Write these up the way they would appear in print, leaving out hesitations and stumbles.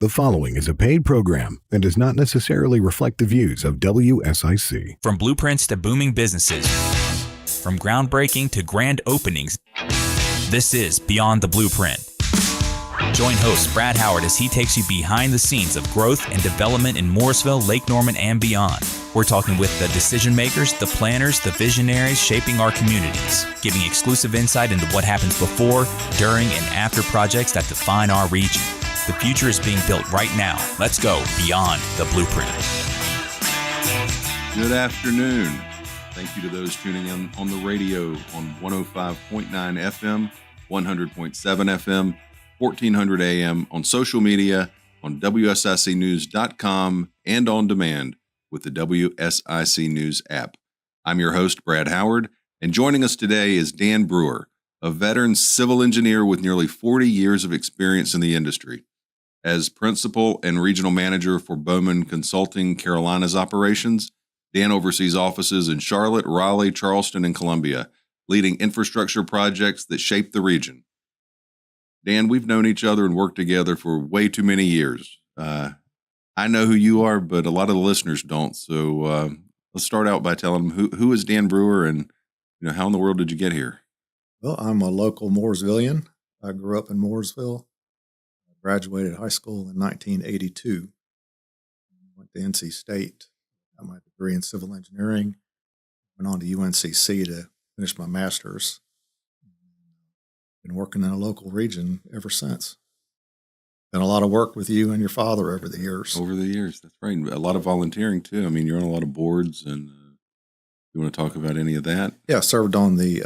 The following is a paid program and does not necessarily reflect the views of WSIC. From blueprints to booming businesses, from groundbreaking to grand openings, this is Beyond the Blueprint. Join host Brad Howard as he takes you behind the scenes of growth and development in Mooresville, Lake Norman, and beyond. We're talking with the decision makers, the planners, the visionaries shaping our communities, giving exclusive insight into what happens before, during, and after projects that define our region. The future is being built right now. Let's go beyond the blueprint. Good afternoon. Thank you to those tuning in on the radio on 105.9 FM, 100.7 FM, 1400 AM, on social media, on WSICnews.com, and on demand with the WSIC News app. I'm your host, Brad Howard, and joining us today is Dan Brewer, a veteran civil engineer with nearly 40 years of experience in the industry. As principal and regional manager for BOWMAN Consulting Carolinas operations, Dan oversees offices in Charlotte, Raleigh, Charleston, and Columbia, leading infrastructure projects that shape the region. Dan, we've known each other and worked together for way too many years. I know who you are, but a lot of the listeners don't. So let's start out by telling them who is Dan Brewer, and how in the world did you get here? Well, I'm a local Mooresvillian. I grew up in Mooresville. I graduated high school in 1982. Went to NC State. Got my degree in civil engineering. Went on to UNCC to finish my master's. Been working in a local region ever since. Done a lot of work with you and your father over the years. That's right. A lot of volunteering too. I mean, you're on a lot of boards, and you want to talk about any of that? Yeah, I served on the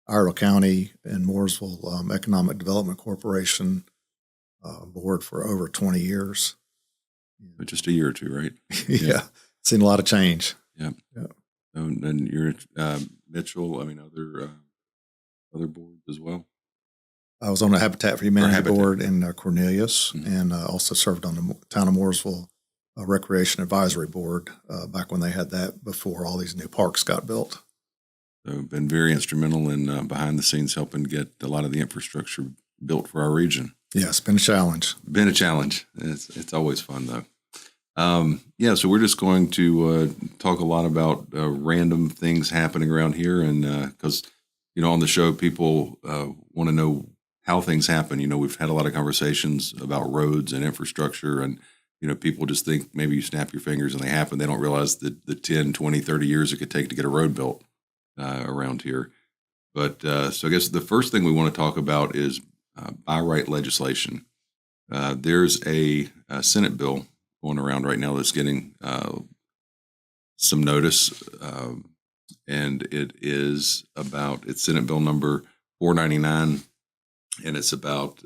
Iredell County and Mooresville Economic Development Corporation board for over 20 years. Just a year or two, right? Yeah. Seen a lot of change. Yeah. And you're Mitchell. I mean, other boards as well. I was on the Habitat for Humanity board in Cornelius, and also served on the Town of Mooresville Recreation Advisory Board back when they had that before all these new parks got built. So been very instrumental in behind the scenes helping get a lot of the infrastructure built for our region. Yeah, it's been a challenge. It's always fun though. So we're just going to talk a lot about random things happening around here, and because on the show people want to know how things happen. We've had a lot of conversations about roads and infrastructure, and people just think maybe you snap your fingers and they happen. They don't realize the 10, 20, 30 years it could take to get a road built around here. But so I guess the first thing we want to talk about is by right legislation. There's a Senate bill going around right now that's getting some notice, and it's Senate bill number 499, and it's about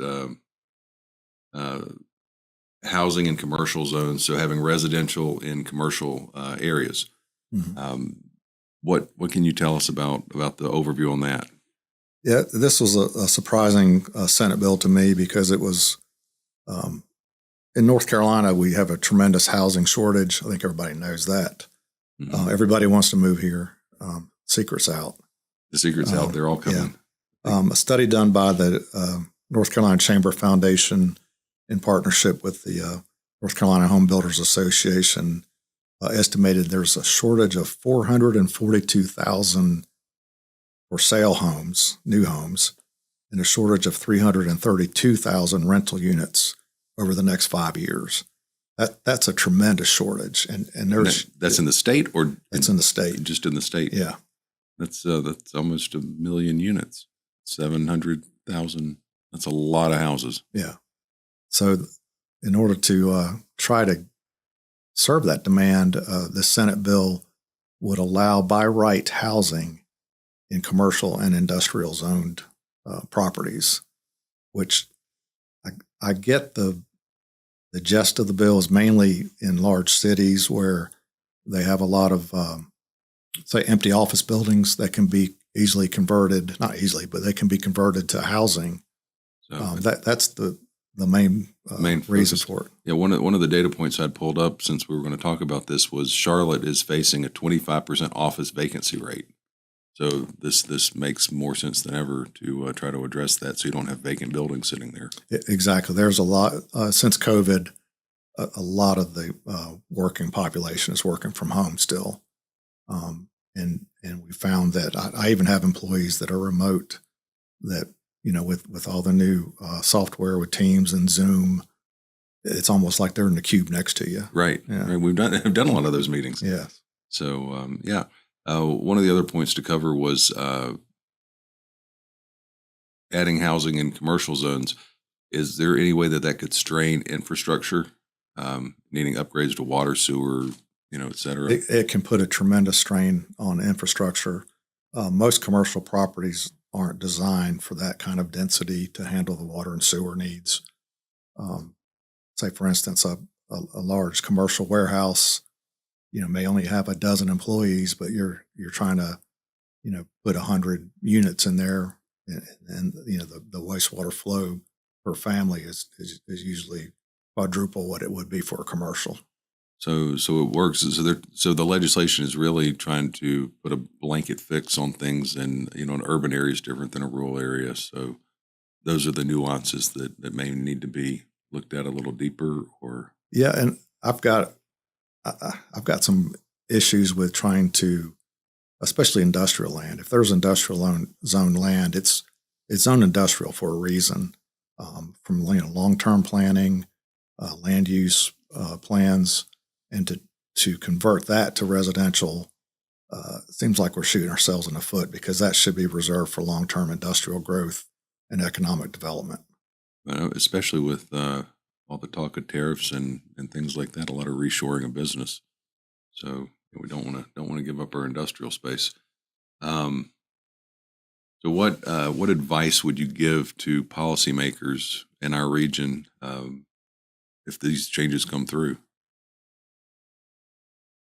housing in commercial zones, so having residential in commercial areas. Mm-hmm. What can you tell us about the overview on that? Yeah, this was a surprising Senate bill to me because it was in North Carolina. We have a tremendous housing shortage. I think everybody knows that. Mm-hmm. Everybody wants to move here. Secret's out. The secret's out. They're all coming. Yeah. A study done by the North Carolina Chamber Foundation in partnership with the North Carolina Home Builders Association estimated there's a shortage of 442,000 for sale homes, new homes, and a shortage of 332,000 rental units over the next 5 years. That's a tremendous shortage, and that's in the state, or it's in the state, just in the state. Yeah, that's almost 1 million units, 700,000. That's a lot of houses. Yeah. So, in order to try to serve that demand, the Senate bill would allow by right housing in commercial and industrial zoned properties, which I get the gist of the bill is mainly in large cities where they have a lot of, say, empty office buildings that can be easily converted, not easily, but they can be converted to housing. So that's the main reason for it. Yeah, one of the data points I'd pulled up since we were going to talk about this was Charlotte is facing a 25% office vacancy rate. So this makes more sense than ever to try to address that, so you don't have vacant buildings sitting there. Exactly. There's a lot since COVID. A lot of the working population is working from home still, and we found that I even have employees that are remote. That with all the new software with Teams and Zoom, it's almost like they're in the cube next to you. Right. Yeah. Right. We've done a lot of those meetings. Yes. So yeah. One of the other points to cover was adding housing in commercial zones. Is there any way that could strain infrastructure, needing upgrades to water, sewer, et cetera? It can put a tremendous strain on infrastructure. Most commercial properties aren't designed for that kind of density to handle the water and sewer needs. Say, for instance, a large commercial warehouse, may only have a dozen employees, but you're trying to, put 100 units in there, and the wastewater flow per family is usually quadruple what it would be for a commercial. So it works. So the legislation is really trying to put a blanket fix on things, and an urban area is different than a rural area. So those are the nuances that may need to be looked at a little deeper. Or yeah, and I've got some issues with trying to, especially industrial land. If there's industrial zone land, it's zoned industrial for a reason. From long-term planning, land use plans, and to convert that to residential, seems like we're shooting ourselves in the foot, because that should be reserved for long-term industrial growth and economic development. Especially with all the talk of tariffs and things like that, a lot of reshoring of business. So we don't want to give up our industrial space. So what advice would you give to policymakers in our region if these changes come through?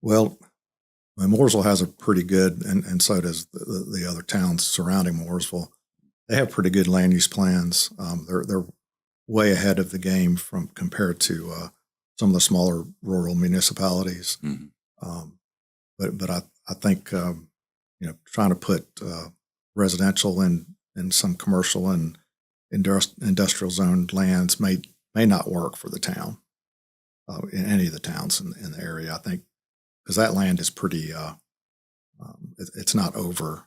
Well, Mooresville has a pretty good, and so does the other towns surrounding Mooresville. They have pretty good land use plans. They're way ahead of the game compared to some of the smaller rural municipalities. Mm-hmm. But I think trying to put residential and some commercial and industrial zoned lands may not work for the town, in any of the towns in the area. I think because that land is pretty, it's not over.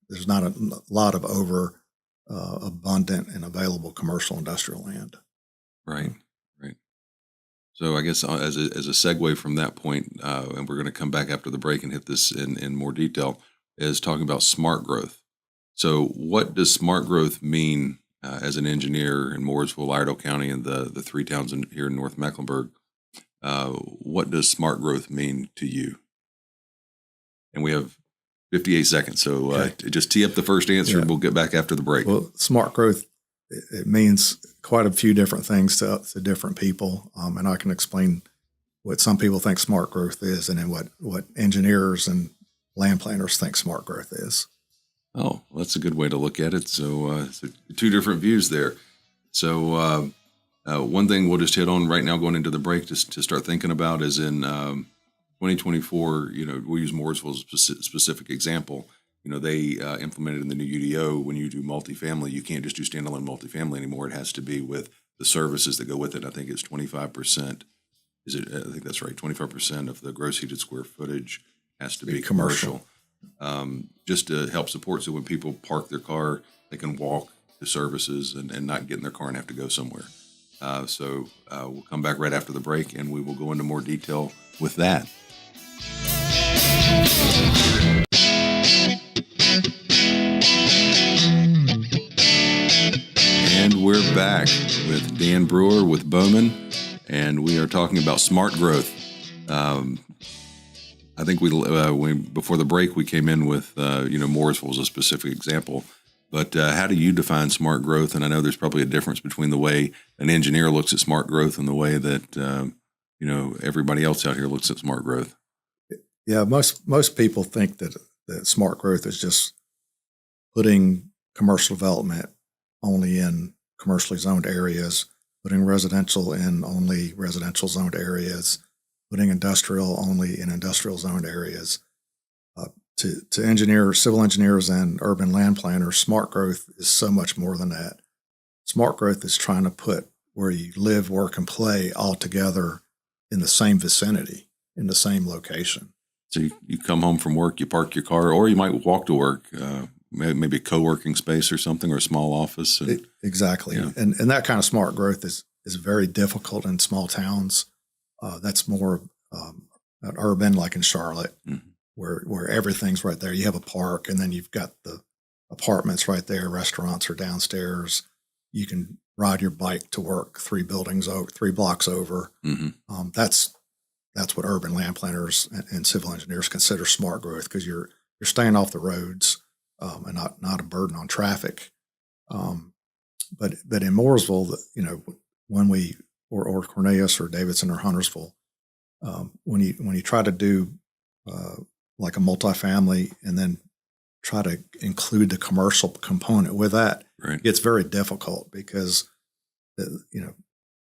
There's not a lot of over abundant and available commercial industrial land. Right. So I guess as a segue from that point, and we're going to come back after the break and hit this in more detail, is talking about smart growth. So what does smart growth mean as an engineer in Mooresville, Iredell County, and the three towns here in North Mecklenburg? What does smart growth mean to you? And we have 58 seconds, so okay. Just tee up the first answer, and we'll get back after the break. Well, smart growth, it means quite a few different things to different people, and I can explain what some people think smart growth is, and then what engineers and land planners think smart growth is. Oh, well, that's a good way to look at it. So two different views there. So one thing we'll just hit on right now going into the break just to start thinking about is in 2024, we'll use Mooresville as a specific example. They implemented in the new UDO, when you do multifamily, you can't just do standalone multifamily anymore. It has to be with the services that go with it. I think it's 25%. I think that's right. 25% of the gross heated square footage has to be commercial. Just to help support. So when people park their car, they can walk to services and not get in their car and have to go somewhere. So we'll come back right after the break, and we will go into more detail with that. And we're back with Dan Brewer with BOWMAN, and we are talking about smart growth. I think we before the break we came in with Mooresville was a specific example, but how do you define smart growth? And I know there's probably a difference between the way an engineer looks at smart growth and the way that everybody else out here looks at smart growth. Yeah, most people think that smart growth is just putting commercial development only in commercially zoned areas, putting residential in only residential zoned areas, putting industrial only in industrial zoned areas. to engineers, civil engineers, and urban land planners, smart growth is so much more than that. Smart growth is trying to put where you live, work, and play all together in the same vicinity, in the same location. So you come home from work, you park your car, or you might walk to work, maybe a co-working space or something, or a small office. Exactly. Yeah. And that kind of smart growth is very difficult in small towns. That's more urban, like in Charlotte, where everything's right there. You have a park, and then you've got the apartments right there. Restaurants are downstairs. You can ride your bike to work 3 blocks over. That's what urban land planners and civil engineers consider smart growth, because you're staying off the roads and not a burden on traffic. But in Mooresville, when we or Cornelius or Davidson or Huntersville, when you try to do like a multifamily and then try to include the commercial component with that, right, it's very difficult, because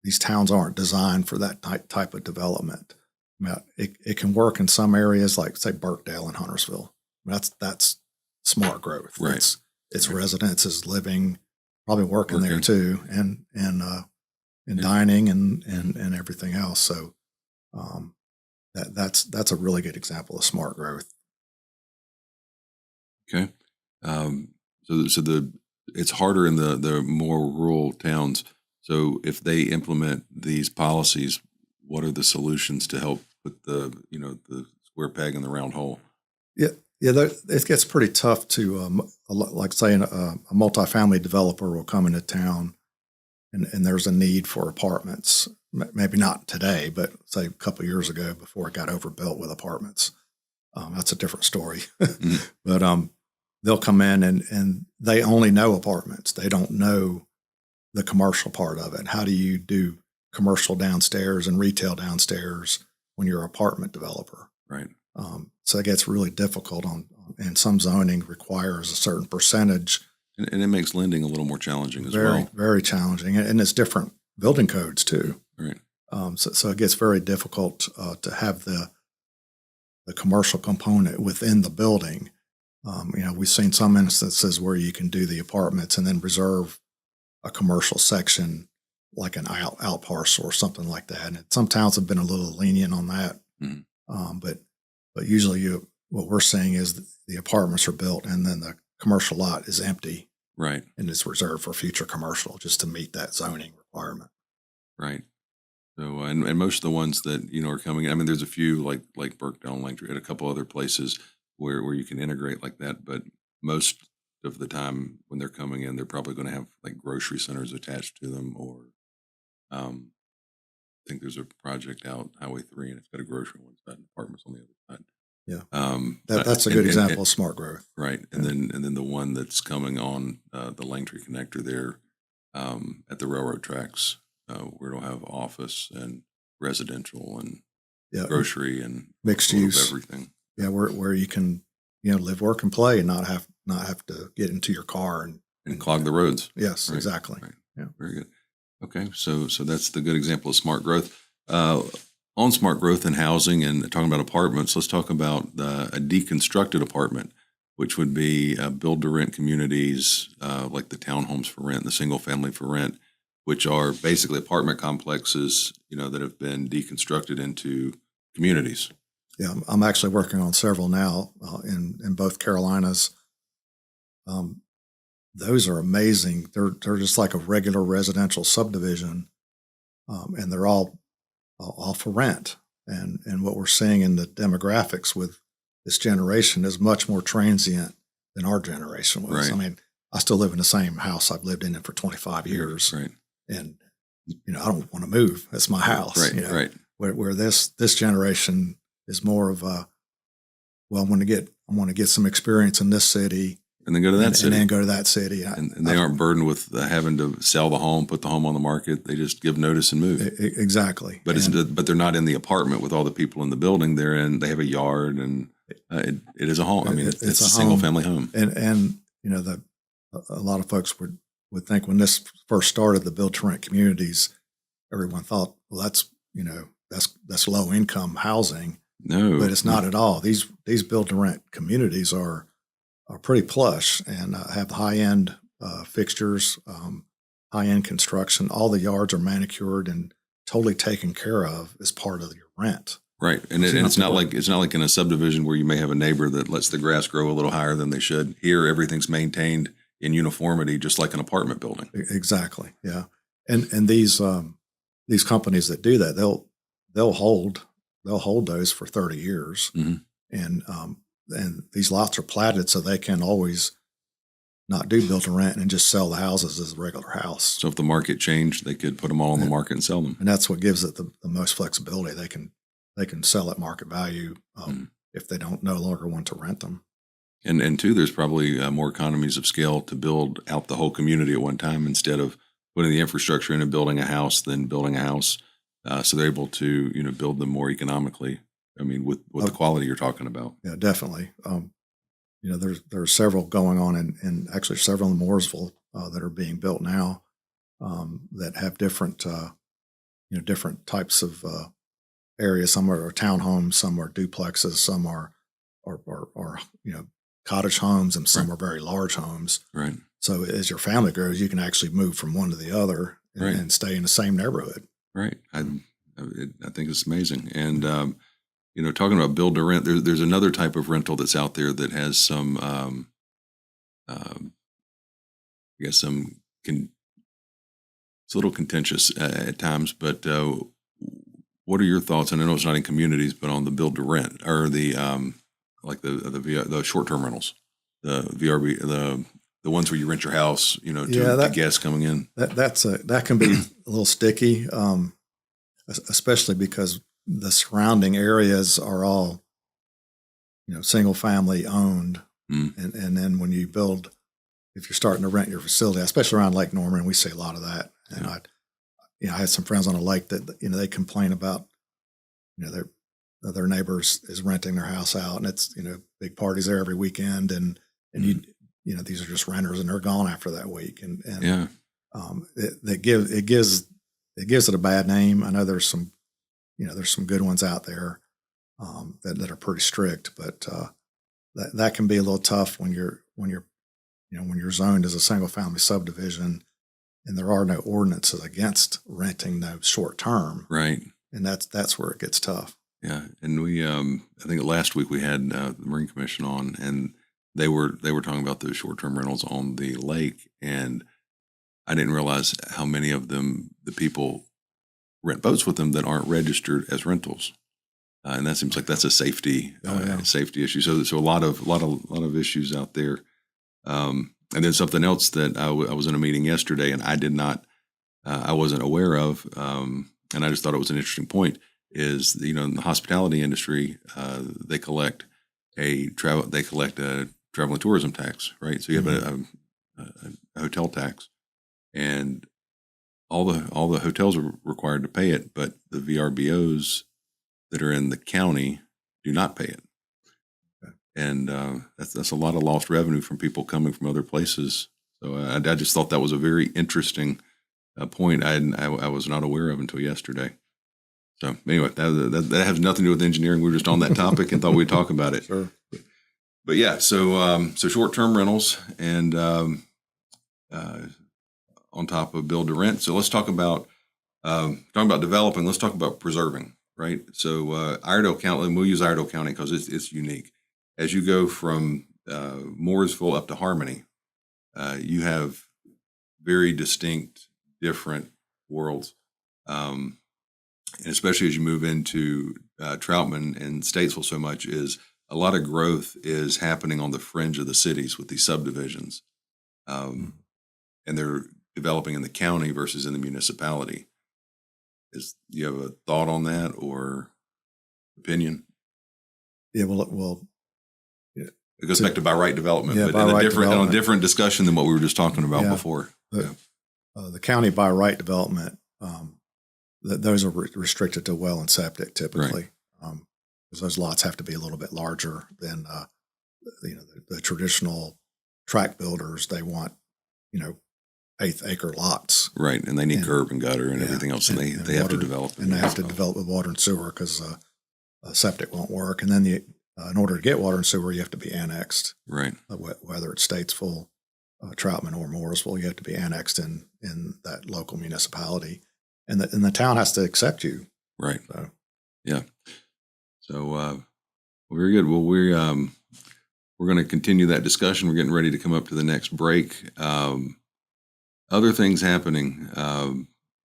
these towns aren't designed for that type of development. I mean, it can work in some areas, like say Burkdale and Huntersville. I mean, that's smart growth. Right. It's right. Residences living, probably working there too, and dining and everything else. So that's a really good example of smart growth. Okay. So it's harder in the more rural towns. So if they implement these policies, what are the solutions to help put the square peg in the round hole? Yeah. It gets pretty tough to, like saying a multifamily developer will come into town and there's a need for apartments. Maybe not today, but say a couple of years ago, before it got overbuilt with apartments. That's a different story. But they'll come in and they only know apartments. They don't know the commercial part of it. How do you do commercial downstairs and retail downstairs when you're an apartment developer? Right. So it gets really difficult and some zoning requires a certain percentage. And it makes lending a little more challenging as well. Very challenging. And it's different building codes too. Right. So it gets very difficult to have the commercial component within the building. We've seen some instances where you can do the apartments and then reserve a commercial section, like an out parcel or something like that. And some towns have been a little lenient on that. But usually what we're seeing is the apartments are built and then the commercial lot is empty. Right. And it's reserved for future commercial, just to meet that zoning requirement. Right. So, and most of the ones that, are coming in, I mean, there's a few like Burkdale and Langtree and a couple other places where you can integrate like that. But most of the time when they're coming in, they're probably going to have like grocery centers attached to them, or I think there's a project out Highway 3 and it's got a grocery on one side and apartments on the other side. Yeah. That's a good example of smart growth. Right. And then the one that's coming on the Langtree connector there at the railroad tracks, where it'll have office and residential and grocery and mixed use, everything. Yeah, where you can live, work, and play, and not have to get into your car and clog the roads. Yes, right. Exactly. Right. Yeah, very good. Okay, so that's the good example of smart growth. On smart growth in housing and talking about apartments, let's talk about a deconstructed apartment, which would be build-to-rent communities like the townhomes for rent, the single-family for rent, which are basically apartment complexes, that have been deconstructed into communities. Yeah, I'm actually working on several now in both Carolinas. Those are amazing. They're just like a regular residential subdivision, and they're all for rent. And what we're seeing in the demographics with this generation is much more transient than our generation was. Right. I mean, I still live in the same house I've lived in it for 25 years. Right. And, I don't want to move. It's my house. Right. Right. Where this generation is more of I want to get some experience in this city. And then go to that city. And then go to that city. And they aren't burdened with having to sell the home, put the home on the market. They just give notice and move. Exactly. But but they're not in the apartment with all the people in the building. They have a yard, and it is a home. I mean, it's a single family home. And a lot of folks would think when this first started, the build to rent communities, everyone thought, well, that's low income housing. No, but it's not at all. These build to rent communities are pretty plush and have high end fixtures, high end construction. All the yards are manicured and totally taken care of as part of your rent. Right, and it's not like in a subdivision where you may have a neighbor that lets the grass grow a little higher than they should. Here, everything's maintained in uniformity, just like an apartment building. Exactly, yeah. And these companies that do that, they'll hold those for 30 years, and these lots are platted so they can always not do build to rent and just sell the houses as a regular house. So if the market changed, they could put them all on the market and sell them. And that's what gives it the most flexibility. They can sell at market value if they don't no longer want to rent them. And two, there's probably more economies of scale to build out the whole community at one time instead of putting the infrastructure in and building a house, then building a house. So they're able to build them more economically. I mean, with the quality you're talking about. Yeah, definitely. There are several going on, and actually several in Mooresville that are being built now that have different types of areas. Some are townhomes, some are duplexes, some are cottage homes, and some are very large homes. Right. So as your family grows, you can actually move from one to the other and stay in the same neighborhood. Right. I think it's amazing. And talking about build to rent, there's another type of rental that's out there that has some, it's a little contentious at times. But what are your thoughts? And I know it's not in communities, but on the build to rent or the the short term rentals, the VRB, the ones where you rent your house, to guests coming in. That can be a little sticky, especially because the surrounding areas are all, single family owned. And then when you build, if you're starting to rent your facility, especially around Lake Norman, we see a lot of that. And I had some friends on a lake that, they complain about, their neighbors is renting their house out, and it's, big parties there every weekend. And these are just renters and they're gone after that week. It gives it a bad name. I know there's some good ones out there that are pretty strict, but that can be a little tough when you're zoned as a single family subdivision, and there are no ordinances against renting those short term. Right. And that's where it gets tough. Yeah. And we, I think last week we had the Marine Commission on, and they were talking about those short term rentals on the lake, and I didn't realize how many of them the people rent boats with them that aren't registered as rentals, and that seems like that's a safety issue. So a lot of issues out there. And then something else that I was in a meeting yesterday, and I wasn't aware of, and I just thought it was an interesting point. Is in the hospitality industry, they collect a travel and tourism tax, right? So you have a hotel tax, and all the hotels are required to pay it, but the VRBOs that are in the county do not pay it. Okay. And that's a lot of lost revenue from people coming from other places. So I just thought that was a very interesting point I was not aware of until yesterday. So anyway, that has nothing to do with engineering. We were just on that topic and thought we'd talk about it. Sure. But yeah, so short-term rentals and on top of build to rent. So let's talk about developing. Let's talk about preserving, right? So Iredell County, we'll use Iredell County because it's unique. As you go from Mooresville up to Harmony, you have very distinct, different worlds. And especially as you move into Troutman and Statesville, so much is a lot of growth is happening on the fringe of the cities with these subdivisions, and they're developing in the county versus in the municipality. Do you have a thought on that or opinion? Yeah, well, it goes back to by right development, yeah, but in a different discussion than what we were just talking about before. The county by right development. Those are restricted to well and septic typically, because those lots have to be a little bit larger than the traditional tract builders. They want 1/8 acre lots, right? And they need curb and gutter and everything else, and they have to develop. And they have to develop with water and sewer because septic won't work. And then in order to get water and sewer, you have to be annexed. Right. Whether it's Statesville, Troutman, or Mooresville, you have to be annexed in that local municipality, and the town has to accept you. Right. So. Yeah. So very good. Well, we're going to continue that discussion. We're getting ready to come up to the next break. Other things happening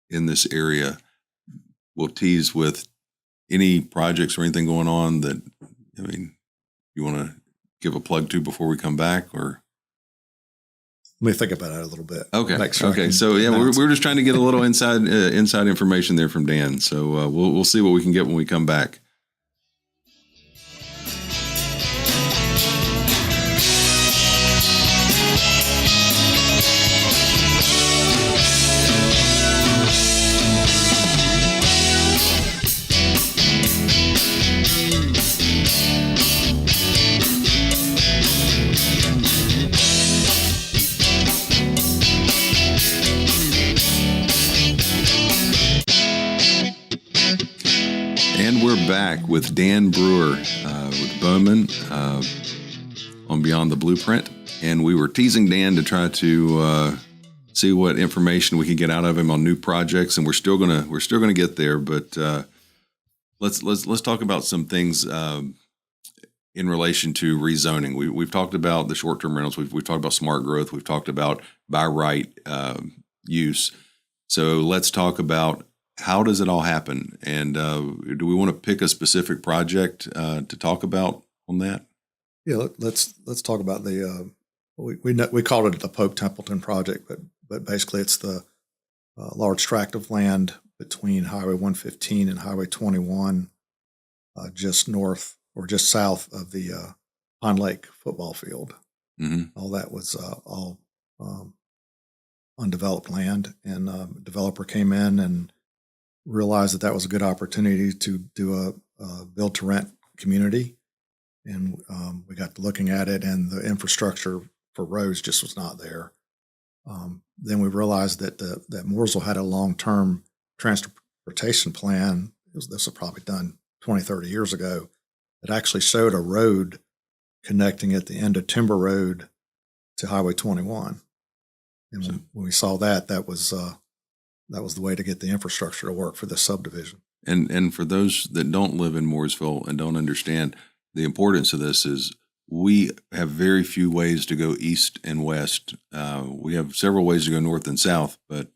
in this area. We'll tease with any projects or anything going on that, you want to give a plug to before we come back, or? Let me think about it a little bit. Okay. Okay. So yeah, we're just trying to get a little inside information there from Dan. So we'll see what we can get when we come back. And we're back with Dan Brewer with BOWMAN on Beyond the Blueprint. And we were teasing Dan to try to see what information we could get out of him on new projects, and we're still gonna get there. But let's talk about some things in relation to rezoning. We've talked about the short-term rentals. We've talked about smart growth. We've talked about by right use. So let's talk about, how does it all happen? And do we want to pick a specific project to talk about on that? Yeah, let's talk about the we called it the Pope Templeton project, but basically it's the large tract of land between Highway 115 and Highway 21, just north or just south of the Pond Lake football field. Mm-hmm. All that was all undeveloped land, and a developer came in and realized that was a good opportunity to do a build-to-rent community. And we got to looking at it, and the infrastructure for roads just was not there. Then we realized that that Mooresville had a long-term transportation plan. This was probably done 20, 30 years ago. It actually showed a road connecting at the end of Timber Road to Highway 21. And when we saw that was the way to get the infrastructure to work for this subdivision. And for those that don't live in Mooresville and don't understand, the importance of this is we have very few ways to go east and west. We have several ways to go north and south, but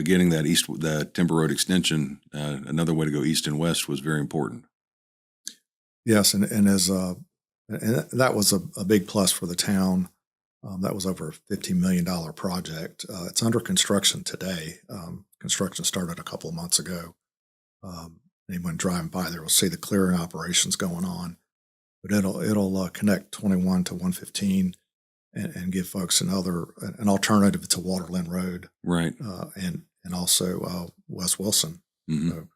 getting the Timber Road extension, another way to go east and west, was very important. Yes, and that was a big plus for the town. That was over a $15 million project. It's under construction today. Construction started a couple of months ago. Anyone driving by there will see the clearing operations going on. But it'll connect 21 to 115 and give folks an alternative to Waterland Road, right? And also West Wilson. Mm-hmm. So,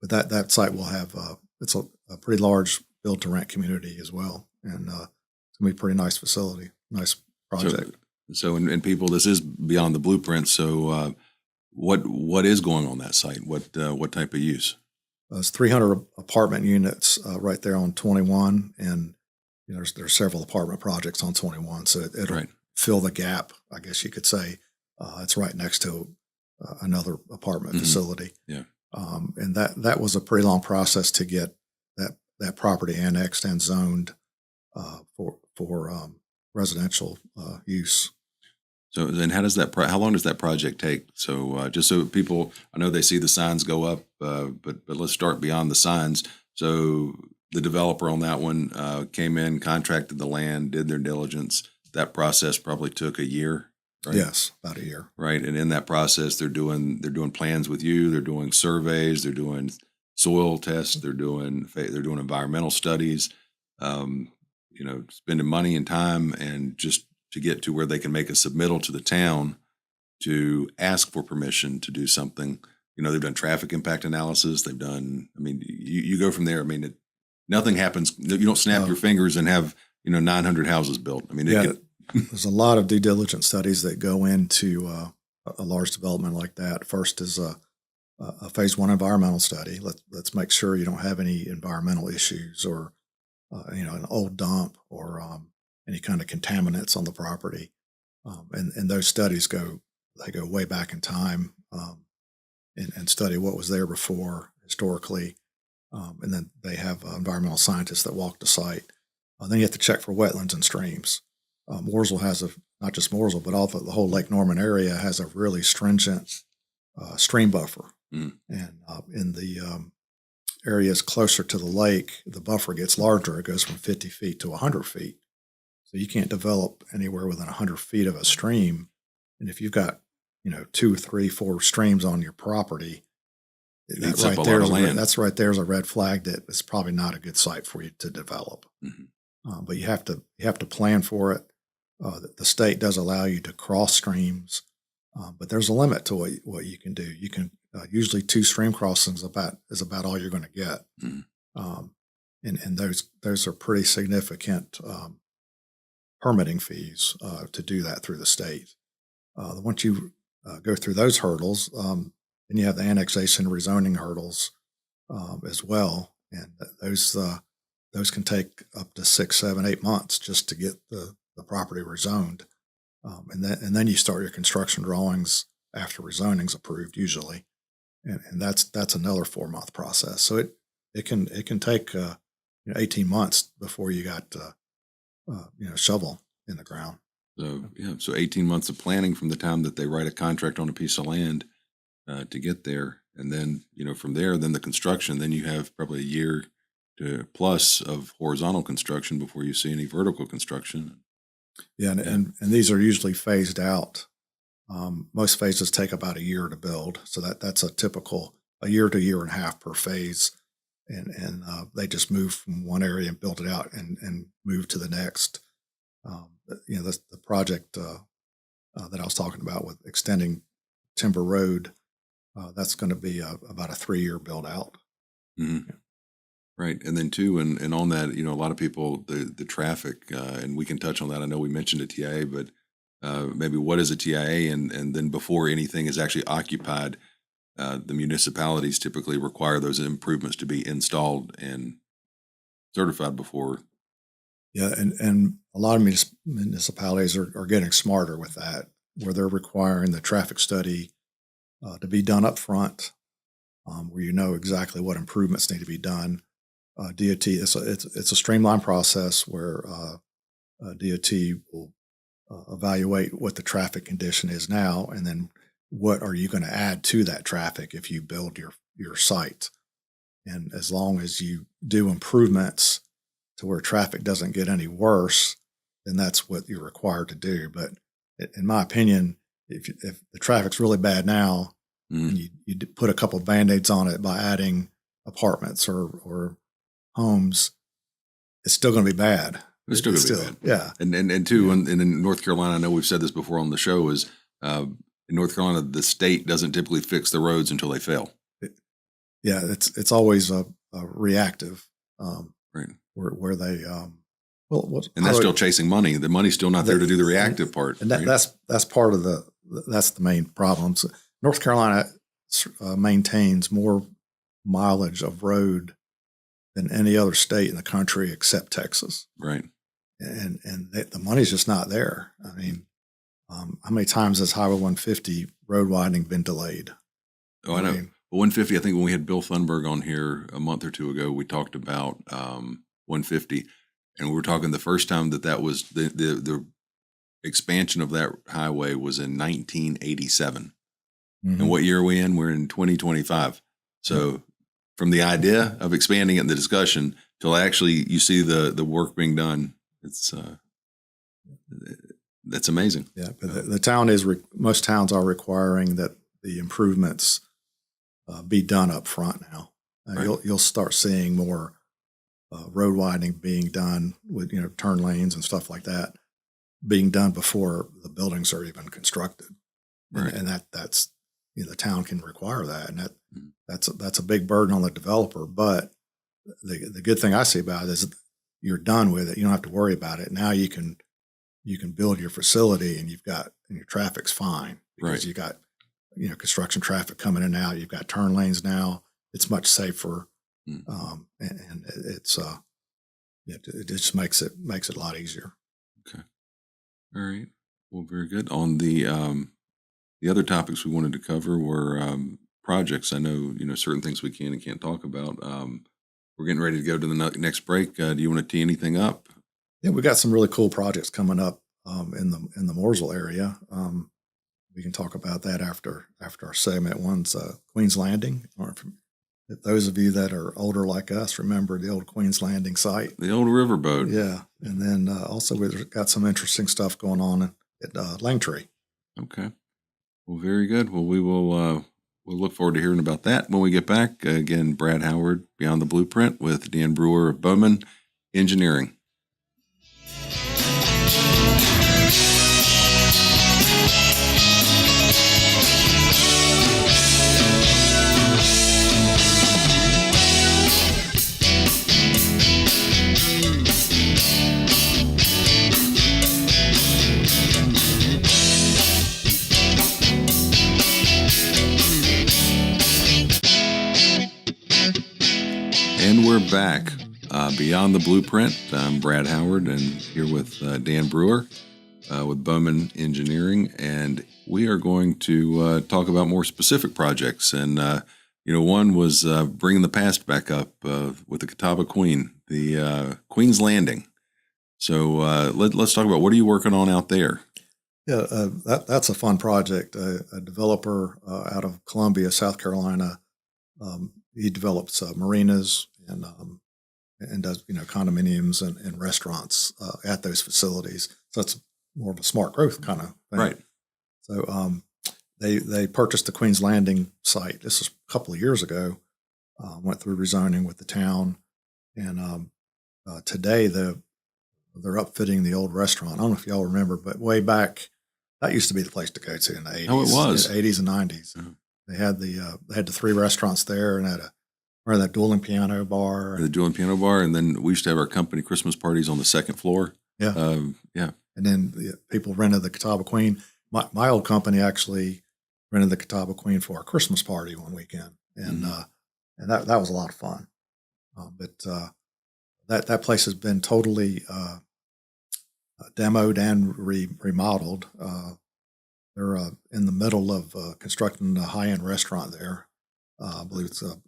but that site will have it's a pretty large build to rent community as well, and it's gonna be a pretty nice facility, nice project. So and people, this is Beyond the Blueprint. So what is going on that site? What type of use? It's 300 apartment units right there on 21, and there's several apartment projects on 21, so it'll fill the gap, I guess you could say. It's right next to another apartment facility. Yeah, and that was a pretty long process to get that property annexed and zoned for residential use. So then how long does that project take? So just so people, I know they see the signs go up, but let's start beyond the signs. So the developer on that one came in, contracted the land, did their diligence. That process probably took a year, right? Yes, about a year. Right. And in that process, they're doing plans with you, they're doing surveys, they're doing soil tests, they're doing environmental studies, spending money and time, and just to get to where they can make a submittal to the town to ask for permission to do something. They've done traffic impact analysis. They've done, you go from there. Nothing happens. You don't snap your fingers and have, 900 houses built. There's a lot of due diligence studies that go into a large development like that. First is a phase one environmental study. Let's make sure you don't have any environmental issues or an old dump or any kind of contaminants on the property. And those studies go way back in time and study what was there before historically. And then they have environmental scientists that walk the site. Then you have to check for wetlands and streams. Mooresville has not just Mooresville, but the whole Lake Norman area has a really stringent stream buffer. And in the areas closer to the lake, the buffer gets larger. It goes from 50 feet to 100 feet. So you can't develop anywhere within 100 feet of a stream. And if you've got 2, 3, 4 streams on your property, that's right there. That's right there is a red flag that it's probably not a good site for you to develop. But you have to plan for it. The state does allow you to cross streams, but there's a limit to what you can do. You can usually 2 stream crossings is about all you're going to get, and those are pretty significant permitting fees to do that through the state. Once you go through those hurdles, then you have the annexation and rezoning hurdles as well, and those can take up to 6, 7, 8 months just to get the property rezoned, and then you start your construction drawings after rezoning's approved usually, and that's another 4-month process. So it can take 18 months before you got shovel in the ground. So 18 months of planning from the time that they write a contract on a piece of land to get there, and then from there, then the construction. Then you have probably a year to plus of horizontal construction before you see any vertical construction. Yeah, and these are usually phased out. Most phases take about a year to build, so that's a typical a year to year and a half per phase, and they just move from one area and build it out and move to the next. The project that I was talking about with extending Timber Road, that's going to be about a 3-year build out. Mm-hmm. Right. And then too, and on that, a lot of people, the traffic, and we can touch on that. I know we mentioned a TIA, but maybe what is a TIA? And then before anything is actually occupied, the municipalities typically require those improvements to be installed and certified before. Yeah. And a lot of municipalities are getting smarter with that, where they're requiring the traffic study to be done up front, where you know exactly what improvements need to be done. DOT, it's a streamlined process where DOT will evaluate what the traffic condition is now, and then what are you going to add to that traffic if you build your site. And as long as you do improvements to where traffic doesn't get any worse, then that's what you're required to do. But in my opinion, if the traffic's really bad now, and you put a couple of Band-Aids on it by adding apartments or homes, it's still going to be bad. It's still going to be bad. Yeah. And too, and in North Carolina, I know we've said this before on the show, is in North Carolina, the state doesn't typically fix the roads until they fail. It's always a reactive, right? Where they and they're still chasing money. The money's still not there to do the reactive part. And right? that's part of that's the main problem. So North Carolina maintains more mileage of road than any other state in the country except Texas. Right. And the money's just not there. I mean, how many times has Highway 150 road widening been delayed? Oh, I know. 150, I think when we had Bill Thunberg on here a month or two ago, we talked about 150, and we were talking the first time that was the expansion of that highway was in 1987. Mm-hmm. And what year are we in? We're in 2025. So from the idea of expanding it in the discussion till actually you see the work being done, it's that's amazing. Yeah, but the town most towns are requiring that the improvements be done up front now. Right. You'll start seeing more road widening being done with turn lanes and stuff like that being done before the buildings are even constructed. Right. And that's the town can require that, and that's a big burden on the developer. But the good thing I see about it is you're done with it. You don't have to worry about it. Now you can build your facility, and your traffic's fine because right. you got construction traffic coming in and out. You've got turn lanes now. It's much safer, and it just makes it a lot easier. Okay. All right. Well, very good. On the other topics we wanted to cover were projects. I know certain things we can and can't talk about. We're getting ready to go to the next break. Do you want to tee anything up? Yeah, we got some really cool projects coming up in the Mooresville area. We can talk about that after our segment. One's Queen's Landing. Or if those of you that are older like us remember the old Queen's Landing site, the old riverboat. Yeah, and then also we've got some interesting stuff going on at Langtree. Okay. Well, very good. Well, we'll look forward to hearing about that when we get back. Again, Brad Howard, Beyond the Blueprint, with Dan Brewer of BOWMAN Engineering. And we're back. Beyond the Blueprint. I'm Brad Howard, and here with Dan Brewer with BOWMAN Engineering, and we are going to talk about more specific projects. And one was bringing the past back up with the Catawba Queen, the Queen's Landing. So let's talk about, what are you working on out there? Yeah, that's a fun project. A developer out of Columbia, South Carolina. He develops marinas and does condominiums and restaurants at those facilities. So it's more of a smart growth kind of thing. Right. So they purchased the Queen's Landing site. This was a couple of years ago. Went through rezoning with the town, and today they're upfitting the old restaurant. I don't know if y'all remember, but way back, that used to be the place to go to in the 80s. Oh, it was. 80s and 90s. Mm-hmm. They had the 3 restaurants there, and had that dueling piano bar. The dueling piano bar, and then we used to have our company Christmas parties on the second floor. Yeah. Yeah. And then people rented the Catawba Queen. My old company actually rented the Catawba Queen for a Christmas party one weekend, and that was a lot of fun. But that place has been totally demoed and remodeled. They're in the middle of constructing a high-end restaurant there. I believe it's going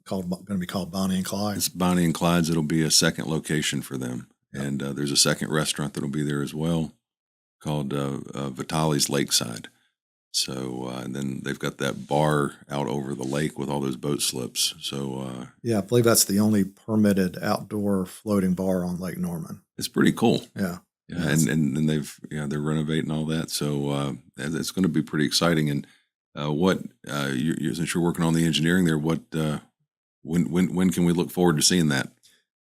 to be called Bonnie and Clyde. It's Bonnie and Clyde's. It'll be a second location for them. Yep. And there's a second restaurant that'll be there as well, called Vitali's Lakeside. So and then they've got that bar out over the lake with all those boat slips. So yeah, I believe that's the only permitted outdoor floating bar on Lake Norman. It's pretty cool. Yeah. Yeah, and they're renovating all that, so it's going to be pretty exciting. And since you're working on the engineering there, when can we look forward to seeing that?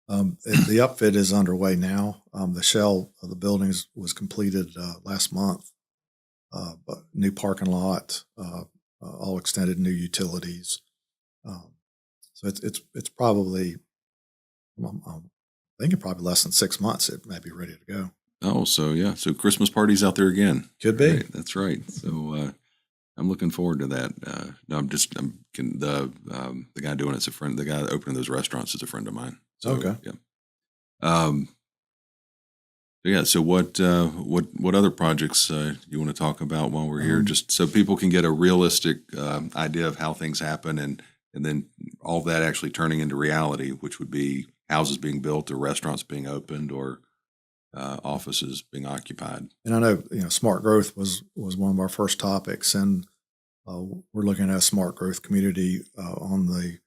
The upfit is underway now. The shell of the buildings was completed last month. But new parking lot, all extended new utilities. So it's probably, I'm thinking probably less than 6 months. It may be ready to go. Oh, so yeah. So Christmas parties out there again. Could be. Right, that's right. So I'm looking forward to that. The guy doing it's a friend. The guy opening those restaurants is a friend of mine. So, okay. Yeah. So what other projects you want to talk about while we're here, just so people can get a realistic idea of how things happen, and then all of that actually turning into reality, which would be houses being built or restaurants being opened or offices being occupied. And I know, smart growth was one of our first topics, and we're looking at a smart growth community on the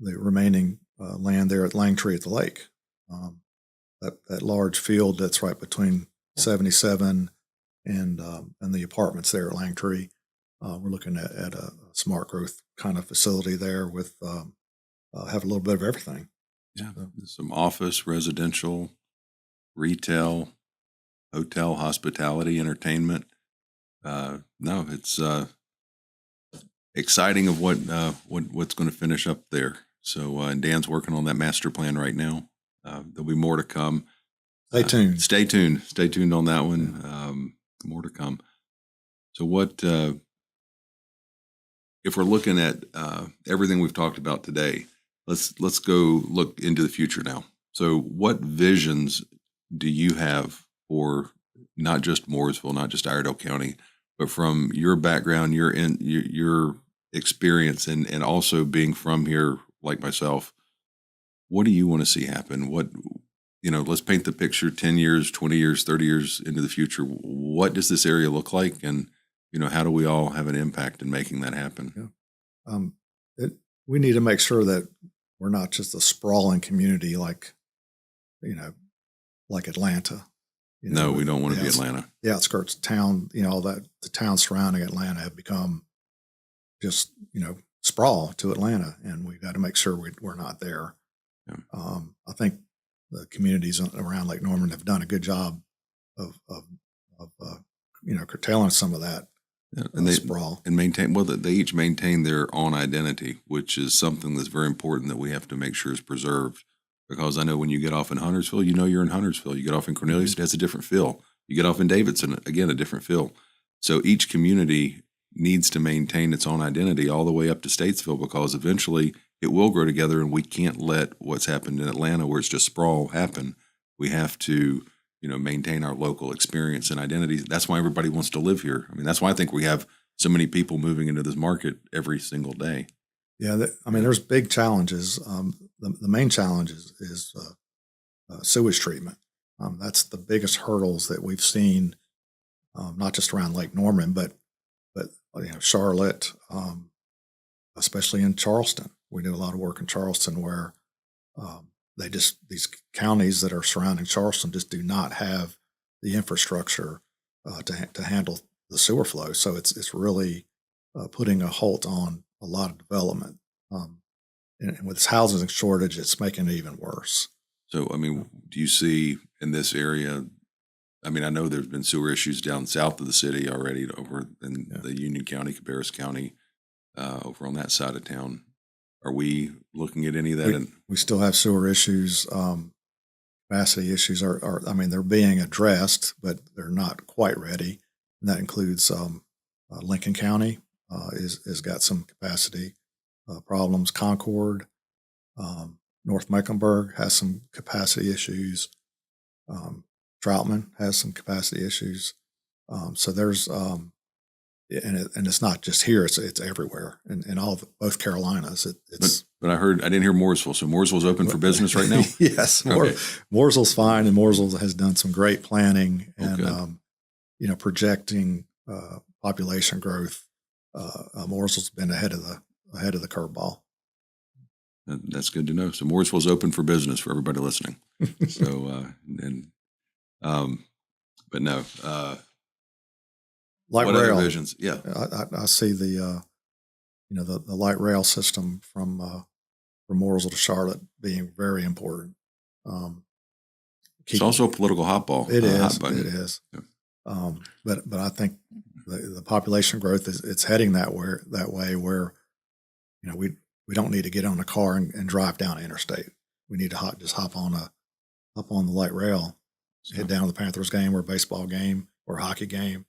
remaining land there at Langtree at the lake. That large field that's right between 77 and the apartments there at Langtree. We're looking at a smart growth kind of facility there with have a little bit of everything. Yeah, some office, residential, retail, hotel, hospitality, entertainment. No, it's exciting of what's going to finish up there. So and Dan's working on that master plan right now. There'll be more to come. Stay tuned. Stay tuned on that one. More to come. So what if we're looking at everything we've talked about today, let's go look into the future now. So what visions do you have for not just Mooresville, not just Iredell County, but from your background, your experience, and also being from here like myself, what do you want to see happen? Let's paint the picture 10 years, 20 years, 30 years into the future. What does this area look like? And, how do we all have an impact in making that happen? Yeah. We need to make sure that we're not just a sprawling community like Atlanta. No, we don't want to be Atlanta. The outskirts of town, all that, the towns surrounding Atlanta have become just, sprawl to Atlanta, and we've got to make sure we're not there. Yeah. I think the communities around Lake Norman have done a good job of curtailing some of that sprawl. And they each maintain their own identity, which is something that's very important that we have to make sure is preserved. Because I know when you get off in Huntersville, you're in Huntersville. You get off in Cornelius, it has a different feel. You get off in Davidson, again, a different feel. So each community needs to maintain its own identity all the way up to Statesville, because eventually it will grow together, and we can't let what's happened in Atlanta, where it's just sprawl, happen. We have to, maintain our local experience and identity. That's why everybody wants to live here. I mean, that's why I think we have so many people moving into this market every single day. Yeah, there's big challenges. The main challenge is sewage treatment. That's the biggest hurdles that we've seen, not just around Lake Norman, but Charlotte, especially in Charleston. We do a lot of work in Charleston where these counties that are surrounding Charleston just do not have the infrastructure to handle the sewer flow. So it's really putting a halt on a lot of development. And with this housing shortage, it's making it even worse. So, do you see in this area, I know there's been sewer issues down south of the city already, over in the Union County, Cabarrus County, over on that side of town. Are we looking at any of that? We still have sewer issues. Capacity issues are they're being addressed, but they're not quite ready. And that includes Lincoln County has got some capacity problems. Concord, North Mecklenburg has some capacity issues. Troutman has some capacity issues. So there's and it's not just here; it's everywhere, in both Carolinas. But I didn't hear Mooresville. So Mooresville's open for business right now. Yes, okay. Mooresville's fine, and Mooresville has done some great planning and projecting population growth. Mooresville's been ahead of the curveball. That's good to know. So Mooresville's open for business for everybody listening. So but no. Light what rail other visions? Yeah, I see the light rail system from Mooresville to Charlotte being very important. It's also a political hotball. It is. Hot button. It is. Yeah. But I think the population growth it's heading that way where we don't need to get on a car and drive down the interstate. We need to just hop on the light rail, head down to the Panthers game or a baseball game or a hockey game,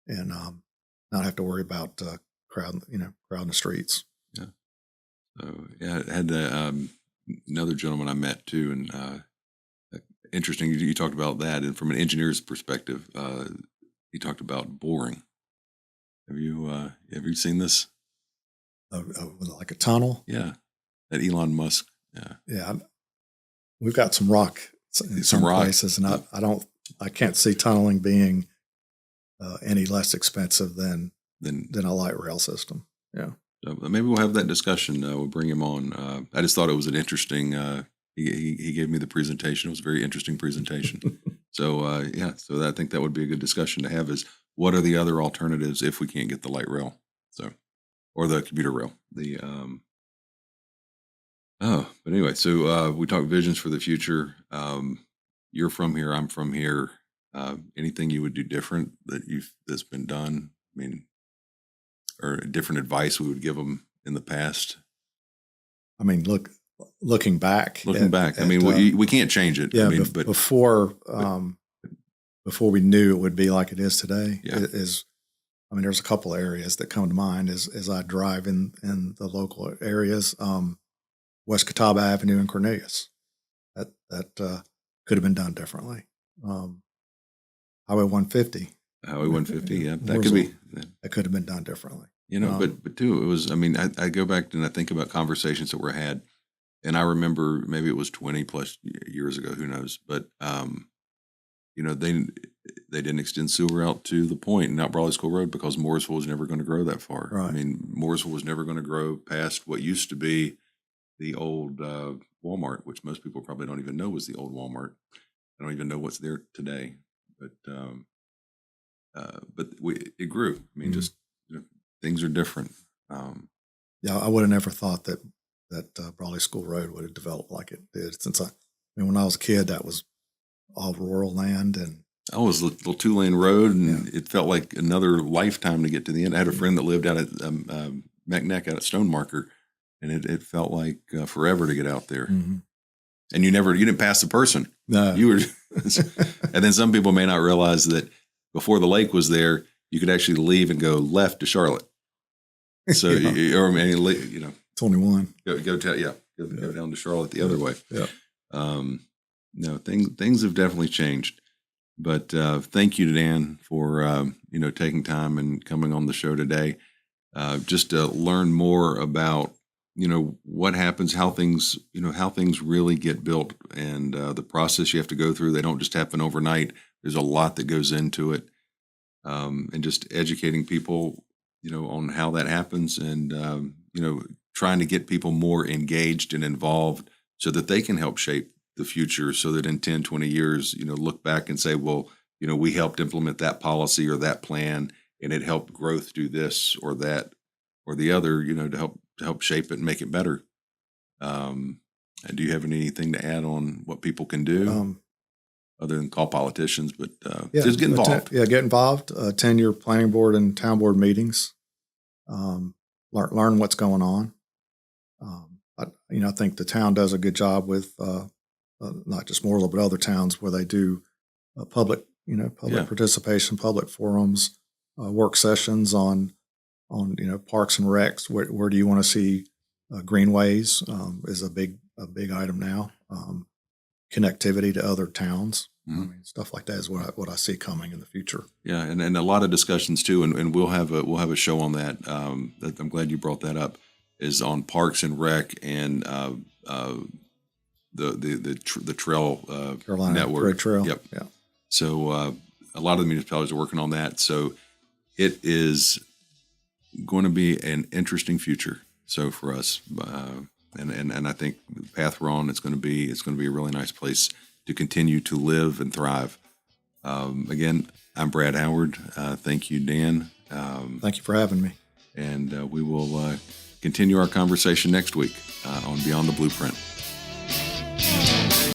and not have to worry about crowd in the streets. Yeah. So I had another gentleman I met too, and interesting. You talked about that, and from an engineer's perspective, he talked about boring. Have you seen this? Like a tunnel? Yeah, that Elon Musk. Yeah. We've got some rock in some places, and I can't see tunneling being any less expensive than a light rail system. Yeah. So maybe we'll have that discussion. We'll bring him on. I just thought it was an interesting. He gave me the presentation. It was a very interesting presentation. So I think that would be a good discussion to have. Is what are the other alternatives if we can't get the light rail? Or the commuter rail. But anyway, so we talked visions for the future. You're from here. I'm from here. Anything you would do different that's been done? Or different advice we would give them in the past? Looking back. We can't change it. Yeah, but before we knew it would be like it is today, I mean, there's a couple of areas that come to mind as I drive in the local areas. West Catawba Avenue in Cornelius. That could have been done differently. Highway 150. Highway 150, yeah, that could be. That could have been done differently. But too, it was. I mean, I go back and I think about conversations that were had, and I remember maybe it was 20 plus years ago. Who knows? But they didn't extend sewer out to the point, not Brawley School Road, because Mooresville was never going to grow that far. Right. I mean, Mooresville was never going to grow past what used to be the old Walmart, which most people probably don't even know was the old Walmart. I don't even know what's there today, but it grew. I mean, just things are different. Yeah, I would have never thought that Brawley School Road would have developed like it did. When I was a kid, that was all rural land, and I was a little 2-lane road, and it felt like another lifetime to get to the end. I had a friend that lived out at McNeck out at Stone Marker, and it felt like forever to get out there. Mm-hmm. And you didn't pass the person. No. You were, and then some people may not realize that before the lake was there, you could actually leave and go left to Charlotte. So, 21. Go down to Charlotte the other way. Yeah. No, things have definitely changed. But thank you to Dan for taking time and coming on the show today, just to learn more about what happens, how things really get built, and the process you have to go through. They don't just happen overnight. There's a lot that goes into it, and just educating people, on how that happens, and trying to get people more engaged and involved so that they can help shape the future, so that in 10, 20 years, look back and say, well, we helped implement that policy or that plan, and it helped growth do this or that or the other, to help shape it and make it better. And do you have anything to add on what people can do other than call politicians, but just get involved? Get involved. Attend your planning board and town board meetings. Learn what's going on. I think the town does a good job with not just Mooresville, but other towns where they do public participation, public forums, work sessions on parks and recs. Where do you want to see greenways is a big item now. Connectivity to other towns. Mm-hmm. I mean, stuff like that is what I see coming in the future. Yeah, and a lot of discussions too, and we'll have a show on that. That I'm glad you brought that up. Is on Parks and Rec and the trail Carolina network. Great Trail. Yep. Yeah. So a lot of the municipalities are working on that. So it is going to be an interesting future. So for us, and I think the path we're on, it's going to be a really nice place to continue to live and thrive. Again, I'm Brad Howard. Thank you, Dan. Thank you for having me. And we will continue our conversation next week on Beyond the Blueprint.